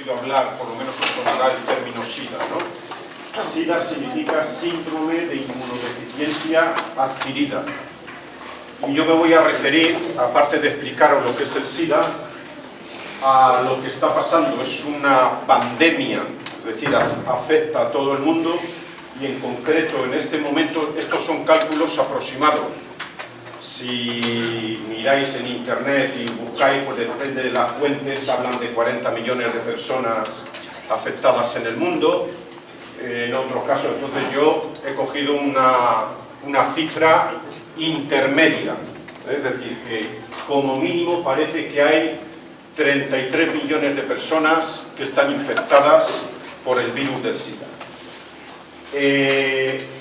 oído hablar, por lo menos os sonará el término SIDA, ¿no? SIDA significa síndrome de inmunodeficiencia adquirida. Y yo me voy a referir, aparte de explicaros lo que es el SIDA, a lo que está pasando. Es una pandemia, es decir, afecta a todo el mundo y en concreto en este momento, estos son cálculos aproximados. Si miráis en internet y buscáis, pues depende de las fuentes, hablan de 40 millones de personas afectadas en el mundo. En otros casos, entonces yo he cogido una cifra intermedia, es decir, que como mínimo parece que hay 33 millones de personas que están infectadas por el virus del SIDA.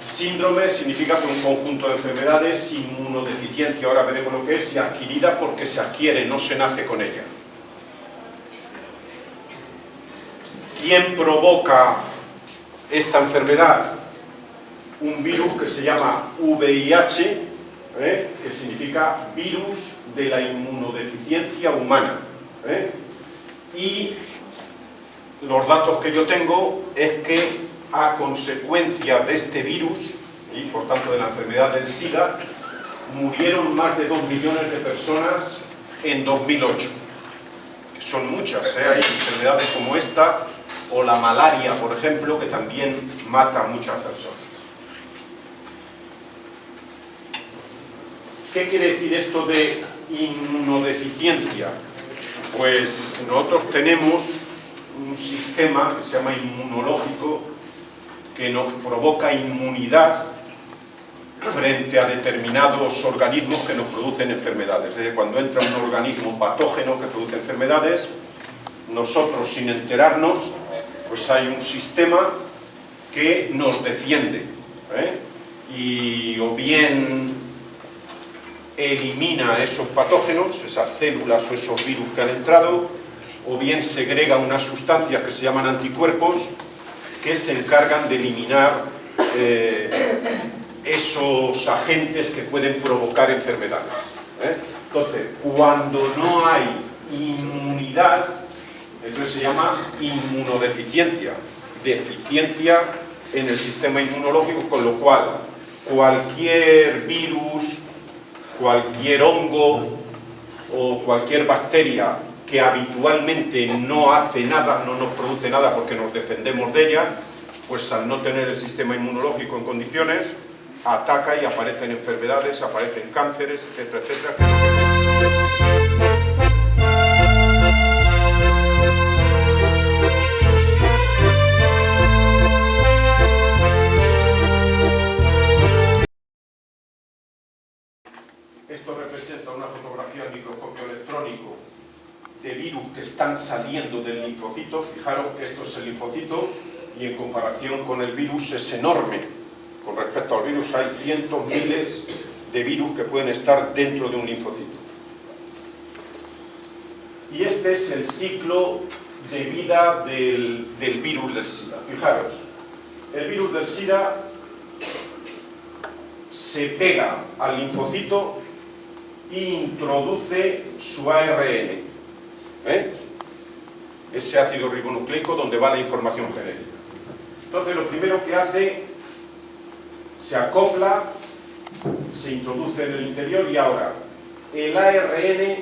Síndrome significa un conjunto de enfermedades, inmunodeficiencia, ahora veremos lo que es, y adquirida porque se adquiere, no se nace con ella. ¿Quién provoca esta enfermedad? Un virus que se llama VIH, que significa virus de la inmunodeficiencia humana. Y los datos que yo tengo es que a consecuencia de este virus y por tanto de la enfermedad del SIDA murieron más de 2 millones de personas en 2008, que son muchas, hay enfermedades como esta o la malaria, por ejemplo, que también mata a muchas personas. ¿Qué quiere decir esto de inmunodeficiencia? Pues nosotros tenemos un sistema que se llama inmunológico que nos provoca inmunidad frente a determinados organismos que nos producen enfermedades. Es decir, cuando entra un organismo patógeno que produce enfermedades, nosotros sin enterarnos, pues hay un sistema que nos defiende, y o bien elimina esos patógenos, esas células o esos virus que han entrado, o bien segrega unas sustancias que se llaman anticuerpos que se encargan de eliminar esos agentes que pueden provocar enfermedades. Entonces, cuando no hay inmunidad, entonces se llama inmunodeficiencia, deficiencia en el sistema inmunológico, con lo cual cualquier virus, cualquier hongo o cualquier bacteria que habitualmente no hace nada, no nos produce nada porque nos defendemos de ella, pues al no tener el sistema inmunológico en condiciones, ataca y aparecen enfermedades, aparecen cánceres, etcétera, etcétera. Esto representa una fotografía al microscopio electrónico de virus que están saliendo del linfocito. Fijaros que esto es el linfocito y en comparación con el virus es enorme. Con respecto al virus hay cientos, miles de virus que pueden estar dentro de un linfocito. Y este es el ciclo de vida del virus del SIDA. Fijaros, el virus del SIDA se pega al linfocito e introduce su ARN, ese ácido ribonucleico donde va la información genética. Entonces lo primero que hace, se acopla, se introduce en el interior y ahora el ARN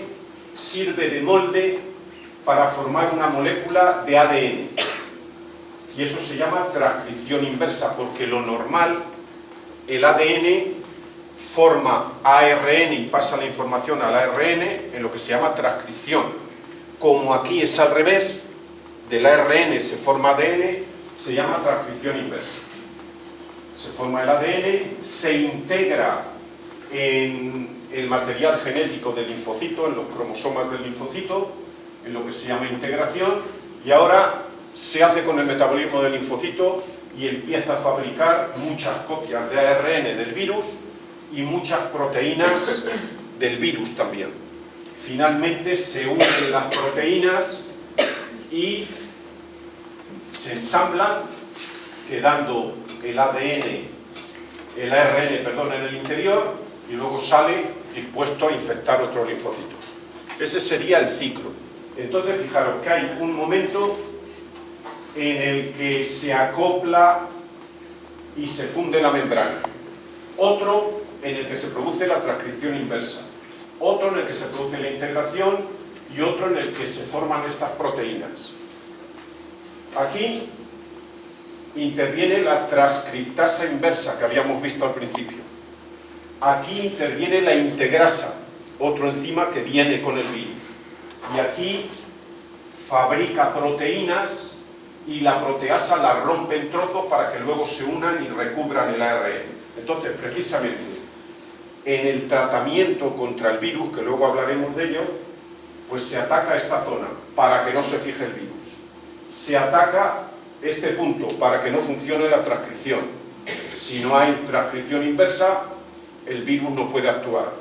sirve de molde para formar una molécula de ADN. Y eso se llama transcripción inversa, porque lo normal, el ADN forma ARN y pasa la información al ARN en lo que se llama transcripción. Como aquí es al revés, del ARN se forma ADN, se llama transcripción inversa. Se forma el ADN, se integra en el material genético del linfocito, en los cromosomas del linfocito, en lo que se llama integración, y ahora se hace con el metabolismo del linfocito y empieza a fabricar muchas copias de ARN del virus y muchas proteínas del virus también. Finalmente se unen las proteínas y se ensamblan, quedando el ARN en el interior, y luego sale dispuesto a infectar otro linfocito. Ese sería el ciclo. Entonces, fijaros que hay un momento en el que se acopla y se funde la membrana, otro en el que se produce la transcripción inversa, otro en el que se produce la integración y otro en el que se forman estas proteínas. Aquí interviene la transcriptasa inversa que habíamos visto al principio. Aquí interviene la integrasa, otro enzima que viene con el virus. Y aquí fabrica proteínas y la proteasa las rompe en trozos para que luego se unan y recubran el ARN. Entonces, precisamente, en el tratamiento contra el virus, que luego hablaremos de ello, pues se ataca esta zona para que no se fije el virus. Se ataca este punto para que no funcione la transcripción. Si no hay transcripción inversa, el virus no puede actuar.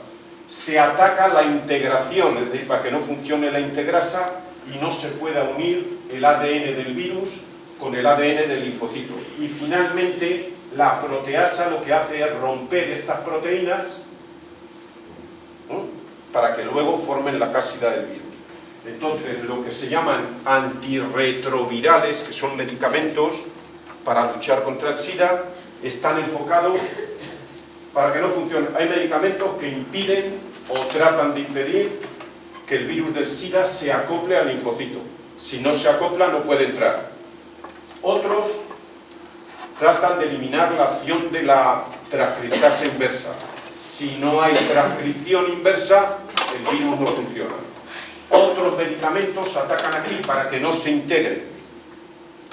Se ataca la integración, es decir, para que no funcione la integrasa y no se pueda unir el ADN del virus con el ADN del linfocito. Y finalmente, la proteasa lo que hace es romper estas proteínas, ¿no?, para que luego formen la cápsida del virus. Entonces, lo que se llaman antirretrovirales, que son medicamentos para luchar contra el SIDA, están enfocados para que no funcione. Hay medicamentos que impiden o tratan de impedir que el virus del SIDA se acople al linfocito. Si no se acopla, no puede entrar. Otros tratan de eliminar la acción de la transcriptasa inversa. Si no hay transcripción inversa, el virus no funciona. Otros medicamentos atacan aquí para que no se integre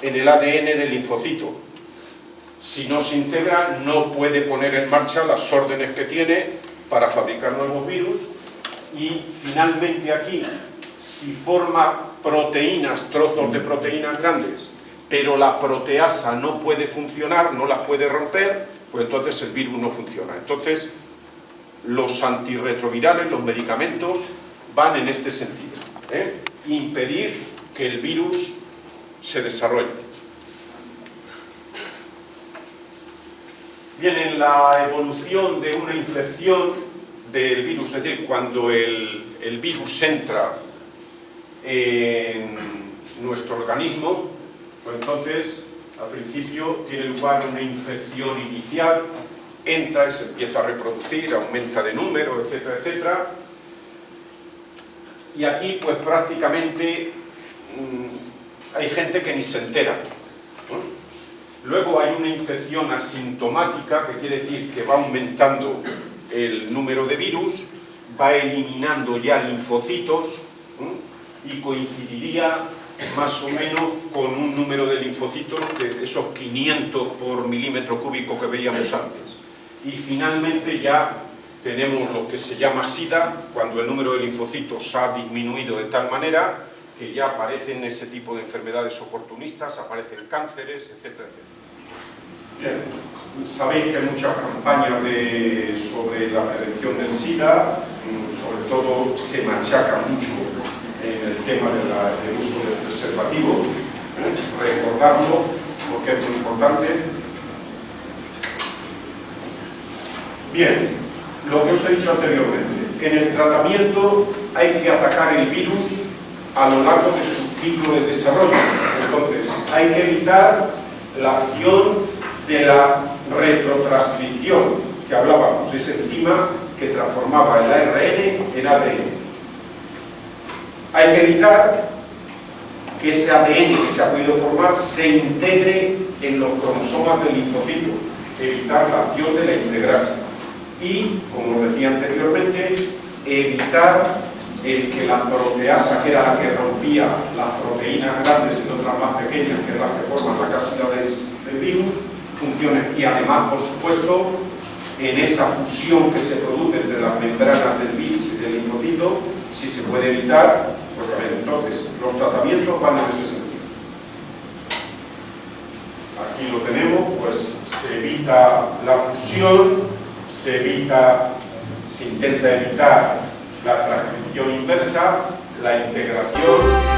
en el ADN del linfocito. Si no se integra, no puede poner en marcha las órdenes que tiene para fabricar nuevos virus. Y finalmente aquí, si forma proteínas, trozos de proteínas grandes, pero la proteasa no puede funcionar, no las puede romper, pues entonces el virus no funciona. Entonces, los antirretrovirales, los medicamentos, van en este sentido, impedir que el virus se desarrolle. Bien, en la evolución de una infección del virus, es decir, cuando el virus entra en nuestro organismo, pues entonces, al principio, tiene lugar una infección inicial, entra y se empieza a reproducir, aumenta de número, etcétera, etcétera. Y aquí, pues prácticamente, hay gente que ni se entera, ¿no? Luego hay una infección asintomática, que quiere decir que va aumentando el número de virus, va eliminando ya linfocitos, y coincidiría más o menos con un número de linfocitos de esos 500 por milímetro cúbico que veíamos antes. Y finalmente ya tenemos lo que se llama SIDA, cuando el número de linfocitos ha disminuido de tal manera que ya aparecen ese tipo de enfermedades oportunistas, aparecen cánceres, etcétera, etcétera. Bien, sabéis que hay muchas campañas sobre la prevención del SIDA, sobre todo se machaca mucho en el tema del uso del preservativo, recordarlo porque es muy importante. Bien, lo que os he dicho anteriormente, en el tratamiento hay que atacar el virus a lo largo de su ciclo de desarrollo. Entonces, hay que evitar la acción de la retrotranscripción que hablábamos, esa enzima que transformaba el ARN en ADN. Hay que evitar que ese ADN que se ha podido formar se integre en los cromosomas del linfocito, evitar la acción de la integrasa. Y, como decía anteriormente, evitar el que la proteasa, que era la que rompía las proteínas grandes en otras más pequeñas, que es las que forman la cápsida del virus, funcione. Y además, por supuesto, en esa fusión que se produce entre las membranas del virus y del linfocito, si se puede evitar, pues a ver, entonces los tratamientos van en ese sentido. Aquí lo tenemos, pues se evita la fusión, se intenta evitar la transcripción inversa, la integración